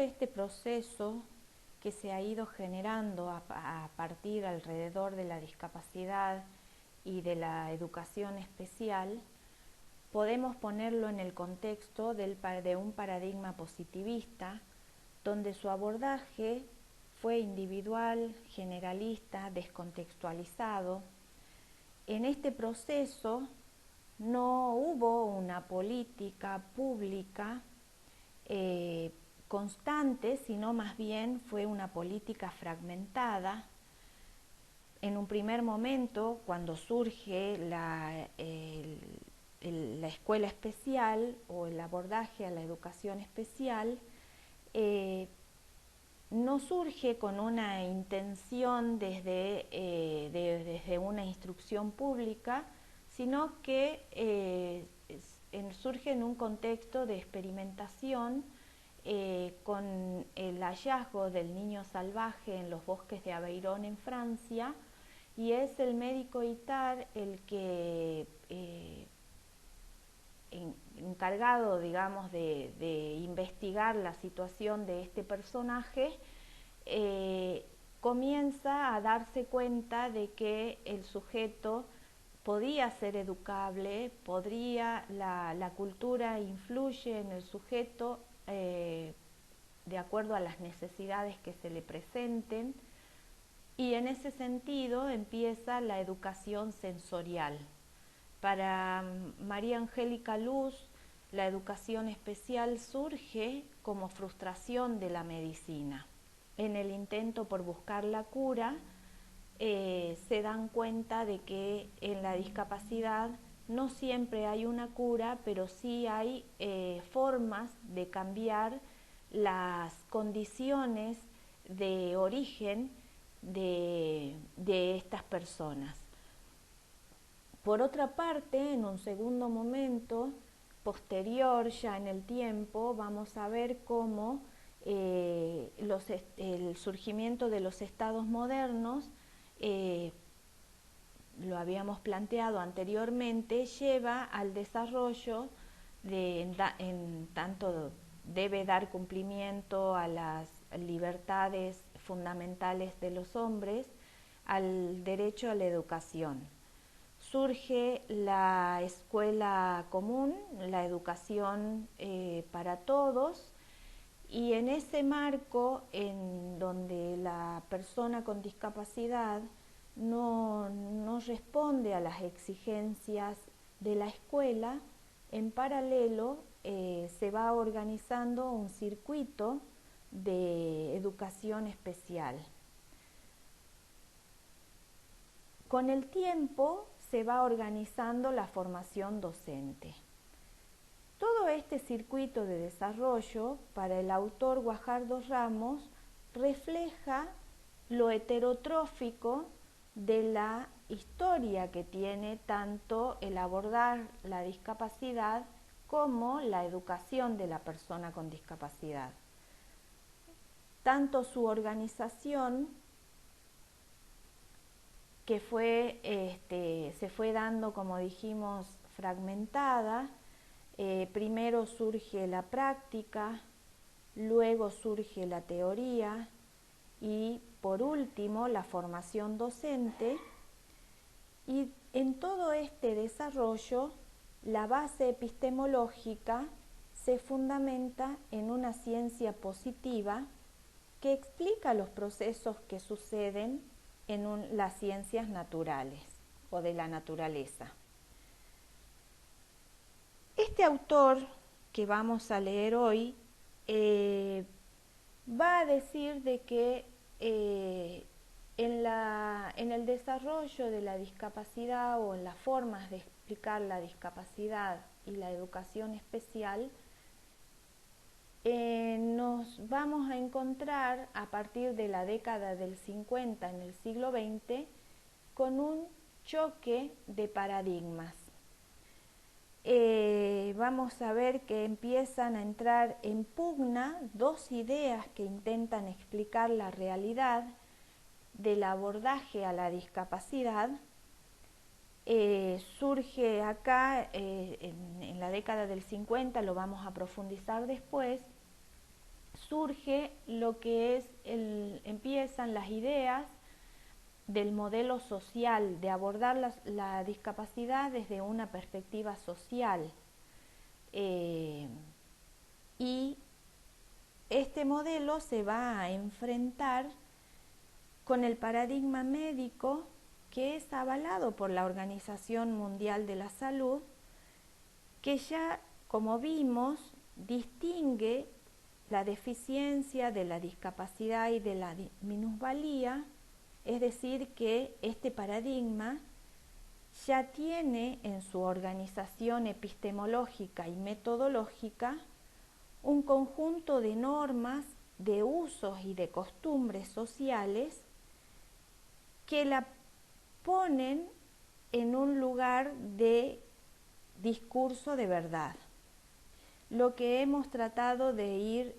este proceso que se ha ido generando a partir alrededor de la discapacidad y de la educación especial, podemos ponerlo en el contexto de un paradigma positivista, donde su abordaje fue individual, generalista, descontextualizado. En este proceso no hubo una política pública constante, sino más bien fue una política fragmentada. En un primer momento, cuando surge la escuela especial o el abordaje a la educación especial, no surge con una intención desde una instrucción pública, sino que surge en un contexto de experimentación con el hallazgo del niño salvaje en los bosques de Aveyron en Francia, y es el médico Itard el que encargado, digamos, de investigar la situación de este personaje, comienza a darse cuenta de que el sujeto podía ser educable, la cultura influye en el sujeto de acuerdo a las necesidades que se le presenten, y en ese sentido empieza la educación sensorial. Para María Angélica Luz, la educación especial surge como frustración de la medicina. En el intento por buscar la cura, se dan cuenta de que en la discapacidad no siempre hay una cura, pero sí hay formas de cambiar las condiciones de origen de estas personas. Por otra parte, en un segundo momento, posterior ya en el tiempo, vamos a ver cómo el surgimiento de los estados modernos, lo habíamos planteado anteriormente, lleva al desarrollo en tanto debe dar cumplimiento a las libertades fundamentales de los hombres, al derecho a la educación. Surge la escuela común, la educación para todos, y en ese marco en donde la persona con discapacidad no responde a las exigencias de la escuela, en paralelo se va organizando un circuito de educación especial. Con el tiempo se va organizando la formación docente. Todo este circuito de desarrollo, para el autor Guajardo Ramos, refleja lo heterotrófico de la historia que tiene tanto el abordar la discapacidad como la educación de la persona con discapacidad. Tanto su organización, que se fue dando, como dijimos, fragmentada. Primero surge la práctica, luego surge la teoría y por último la formación docente. Y en todo este desarrollo, la base epistemológica se fundamenta en una ciencia positiva que explica los procesos que suceden en las ciencias naturales o de la naturaleza. Este autor que vamos a leer hoy va a decir de que en el desarrollo de la discapacidad o en las formas de explicar la discapacidad y la educación especial, nos vamos a encontrar a partir de la década del 50 en el siglo XX con un choque de paradigmas. Vamos a ver que empiezan a entrar en pugna dos ideas que intentan explicar la realidad del abordaje a la discapacidad. Surge acá, en la década del 50, lo vamos a profundizar después, surge lo que es empiezan las ideas del modelo social, de abordar la discapacidad desde una perspectiva social. Y este modelo se va a enfrentar con el paradigma médico que es avalado por la Organización Mundial de la Salud, que ya, como vimos, distingue la deficiencia de la discapacidad y de la minusvalía, es decir, que este paradigma ya tiene en su organización epistemológica y metodológica un conjunto de normas, de usos y de costumbres sociales que la ponen en un lugar de discurso de verdad. Lo que hemos tratado de ir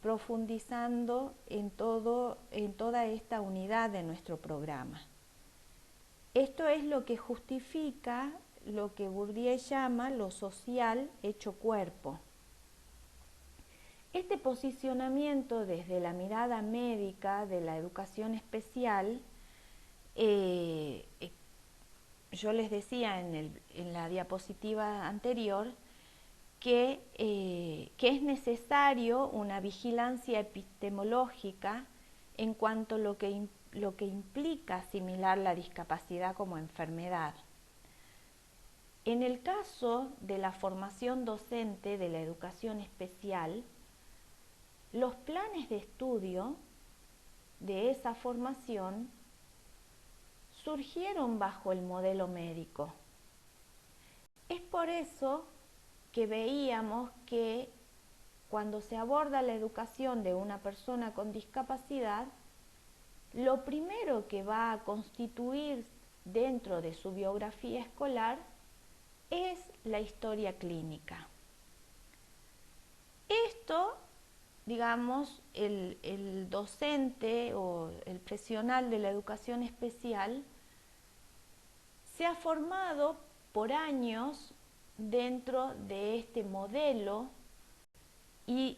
profundizando en toda esta unidad de nuestro programa. Esto es lo que justifica lo que Bourdieu llama lo social hecho cuerpo. Este posicionamiento desde la mirada médica de la educación especial, yo les decía en la diapositiva anterior que es necesario una vigilancia epistemológica en cuanto a lo que implica asimilar la discapacidad como enfermedad. En el caso de la formación docente de la educación especial, los planes de estudio de esa formación surgieron bajo el modelo médico. Es por eso que veíamos que cuando se aborda la educación de una persona con discapacidad, lo primero que va a constituir dentro de su biografía escolar es la historia clínica. Esto, digamos, el docente o el profesional de la educación especial se ha formado por años dentro de este modelo y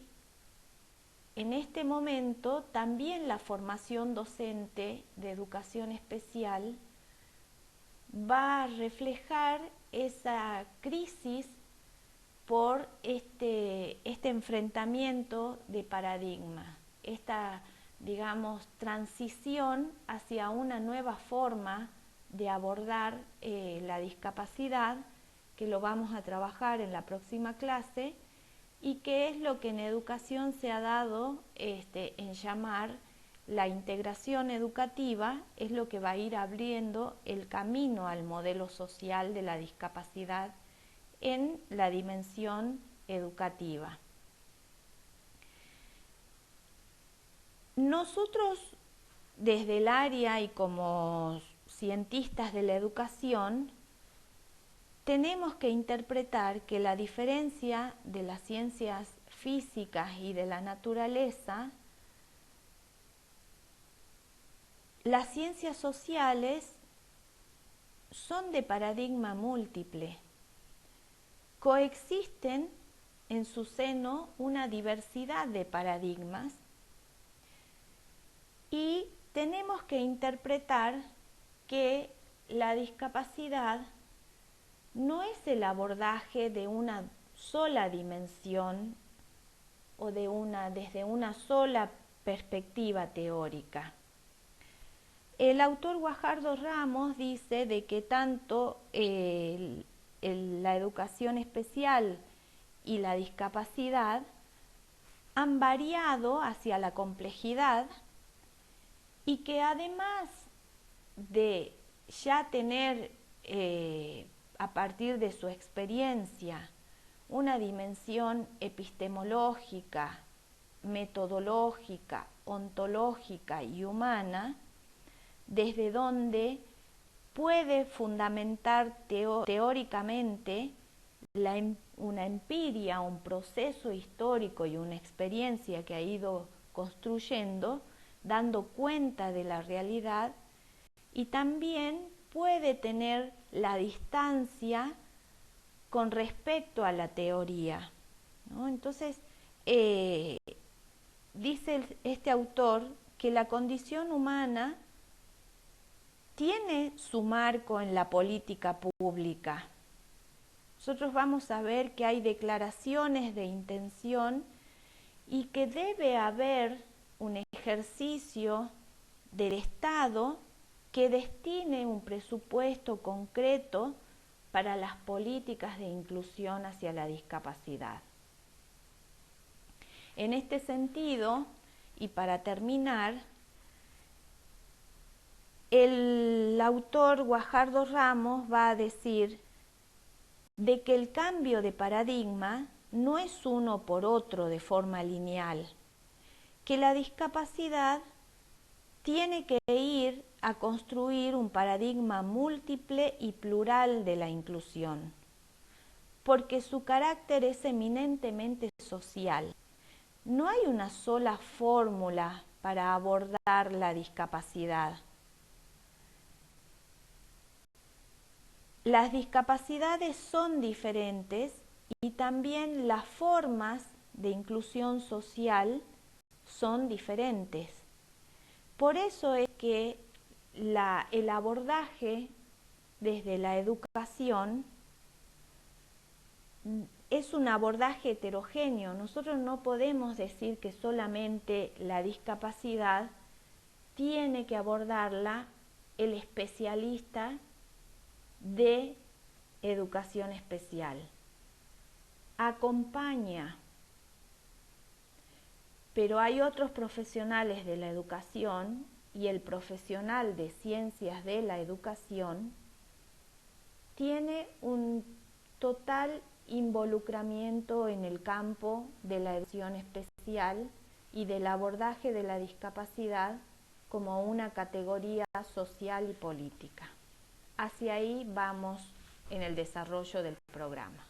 en este momento también la formación docente de educación especial va a reflejar esa crisis por este enfrentamiento de paradigma, esta, digamos, transición hacia una nueva forma de abordar la discapacidad, que lo vamos a trabajar en la próxima clase, y que es lo que en educación se ha dado en llamar la integración educativa, es lo que va a ir abriendo el camino al modelo social de la discapacidad en la dimensión educativa. Nosotros, desde el área y como cientistas de la educación, tenemos que interpretar que la diferencia de las ciencias físicas y de la naturaleza, las ciencias sociales son de paradigma múltiple. Coexisten en su seno una diversidad de paradigmas y tenemos que interpretar que la discapacidad no es el abordaje de una sola dimensión o desde una sola perspectiva teórica. El autor Guajardo Ramos dice de que tanto la educación especial y la discapacidad han variado hacia la complejidad y que además de ya tener a partir de su experiencia una dimensión epistemológica, metodológica, ontológica y humana, desde donde puede fundamentar teóricamente una empiria, un proceso histórico y una experiencia que ha ido construyendo, dando cuenta de la realidad, y también puede tener la distancia con respecto a la teoría, ¿no? Entonces, dice este autor que la condición humana tiene su marco en la política pública. Nosotros vamos a ver que hay declaraciones de intención y que debe haber un ejercicio del Estado que destine un presupuesto concreto para las políticas de inclusión hacia la discapacidad. En este sentido, y para terminar, el autor Guajardo Ramos va a decir de que el cambio de paradigma no es uno por otro de forma lineal, que la discapacidad tiene que ir a construir un paradigma múltiple y plural de la inclusión, porque su carácter es eminentemente social. No hay una sola fórmula para abordar la discapacidad. Las discapacidades son diferentes y también las formas de inclusión social son diferentes. Por eso es que el abordaje desde la educación es un abordaje heterogéneo. Nosotros no podemos decir que solamente la discapacidad tiene que abordarla el especialista de educación especial. Acompaña, pero hay otros profesionales de la educación y el profesional de ciencias de la educación tiene un total involucramiento en el campo de la educación especial y del abordaje de la discapacidad como una categoría social y política. Hacia ahí vamos en el desarrollo del programa.